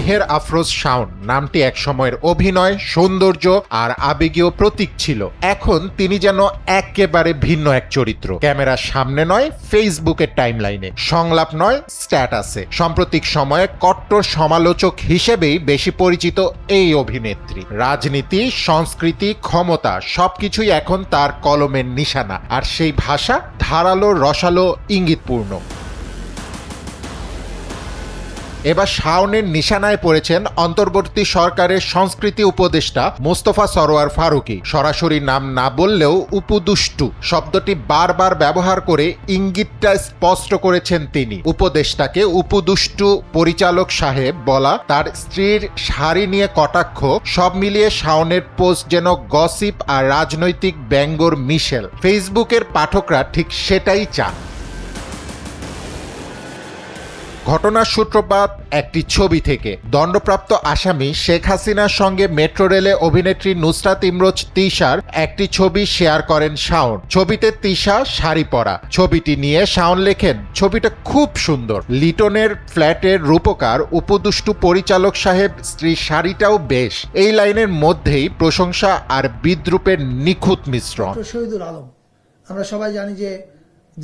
মেহের আফরোজ শাওন নামটি একসময়ের অভিনয়, সৌন্দর্য আর আবেগীয় প্রতীক ছিল। এখন তিনি যেন একেবারে ভিন্ন এক চরিত্র। ক্যামেরার সামনে নয়, ফেসবুকের টাইমলাইনে, সংলাপ নয়, স্ট্যাটাসে। সাম্প্রতিক সময়ে কট্টর সমালোচক হিসেবেই বেশি পরিচিত এই অভিনেত্রী। রাজনীতি, সংস্কৃতি, ক্ষমতা সবকিছুই এখন তার কলমের নিশানা, আর সেই ভাষা ধারালো, রসালো, ইঙ্গিতপূর্ণ। এবার শাওনের নিশানায় পড়েছেন অন্তর্বর্তী সরকারের সংস্কৃতি উপদেষ্টা মোস্তফা সরোয়ার ফারুকী। সরাসরি নাম না বললেও উপদুষ্টু শব্দটি বারবার ব্যবহার করে ইঙ্গিতটা স্পষ্ট করেছেন তিনি। উপদেষ্টাকে উপদুষ্টু পরিচালক সাহেব বলা, তার স্ত্রীর শাড়ি নিয়ে কটাক্ষ, সব মিলিয়ে শাওনের পোস্ট যেন গসিপ আর রাজনৈতিক ব্যঙ্গর মিশেল। ফেসবুকের পাঠকরা ঠিক সেটাই চান। ঘটনার সূত্রপাত একটি ছবি থেকে। দণ্ডপ্রাপ্ত আসামি শেখ হাসিনার সঙ্গে মেট্রো রেলে অভিনেত্রী নুসরাত ইমরোজ তিশার একটি ছবি শেয়ার করেন শাওন। ছবিতে তিশা শাড়ি পরা। ছবিটি নিয়ে শাওন লেখেন, ছবিটা খুব সুন্দর। লিটনের ফ্ল্যাটের রূপকার উপদুষ্টু পরিচালক সাহেব স্ত্রীর শাড়িটাও বেশ। এই লাইনের মধ্যেই প্রশংসা আর বিদ্রুপের নিখুঁত মিশ্রণ। শহীদুল আলম, আমরা সবাই জানি যে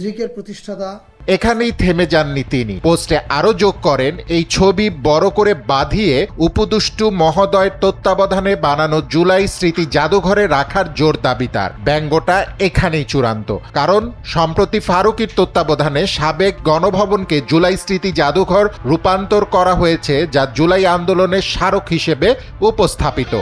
দৃকের প্রতিষ্ঠাতা। এখানেই থেমে যাননি তিনি। পোস্টে আরো যোগ করেন, এই ছবি বড় করে বাঁধিয়ে উপদুষ্টু মহোদয়ের তত্ত্বাবধানে বানানো জুলাই স্মৃতি জাদুঘরে রাখার জোর দাবি তার। ব্যঙ্গটা এখানেই চূড়ান্ত, কারণ সম্প্রতি ফারুকীর তত্ত্বাবধানে সাবেক গণভবনকে জুলাই স্মৃতি জাদুঘর রূপান্তর করা হয়েছে, যা জুলাই আন্দোলনের স্মারক হিসেবে উপস্থাপিত।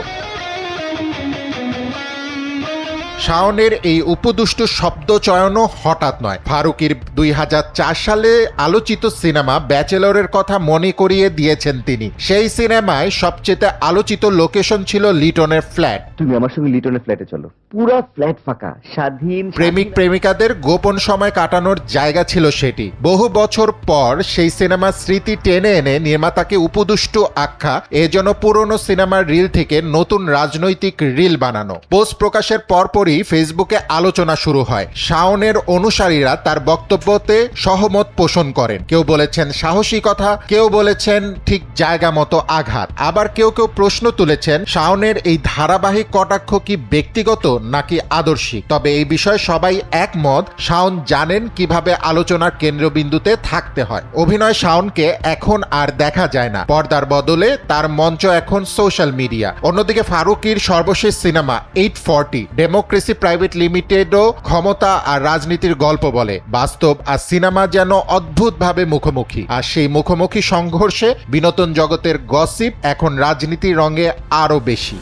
শাওনের এই উপদুষ্টু শব্দ চয়নও হঠাৎ নয়। ফারুকীর 2004 সালে আলোচিত সিনেমা ব্যাচেলরের কথা মনে করিয়ে দিয়েছেন তিনি। সেই সিনেমায় সবচেয়ে আলোচিত লোকেশন ছিল লিটনের ফ্ল্যাট। তুমি আমার সঙ্গে লিটনের ফ্ল্যাটে চলো, পুরো ফ্ল্যাট ফাঁকা, স্বাধীন। প্রেমিক প্রেমিকাদের গোপন সময় কাটানোর জায়গা ছিল সেটি। বহু বছর পর সেই সিনেমার স্মৃতি টেনে এনে নির্মাতাকে উপদুষ্টু আখ্যা, এজন্য পুরনো সিনেমার রিল থেকে নতুন রাজনৈতিক রিল বানানো। পোস্ট প্রকাশের পরপরই ফেসবুকে আলোচনা শুরু হয়। শাওনের অনুসারীরা তার বক্তব্যতে সহমত পোষণ করেন। কেউ বলেছেন সাহসী কথা, কেউ বলেছেন ঠিক জায়গা মতো আঘাত। আবার কেউ কেউ প্রশ্ন তুলেছেন, শাওনের এই ধারাবাহিক কটাক্ষ কি ব্যক্তিগত নাকি আদর্শিক। তবে এই বিষয়ে সবাই একমত, শাওন জানেন কিভাবে আলোচনার কেন্দ্রবিন্দুতে থাকতে হয়। অভিনয় শাওনকে এখন আর দেখা যায় না। পর্দার বদলে তার মঞ্চ এখন সোশ্যাল মিডিয়া। অন্যদিকে ফারুকীর সর্বশেষ সিনেমা 840 ডেমোক্রেসি প্রাইভেট লিমিটেডও ক্ষমতা আর রাজনীতির গল্প বলে। বাস্তব আর সিনেমা যেন অদ্ভুতভাবে মুখোমুখি, আর সেই মুখোমুখি সংঘর্ষে বিনোদন জগতের গসিপ এখন রাজনীতির রঙে আরো বেশি।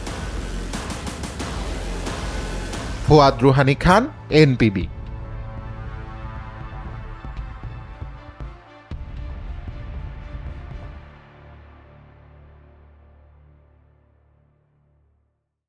ফুয়াদ রুহানি খান, NPB।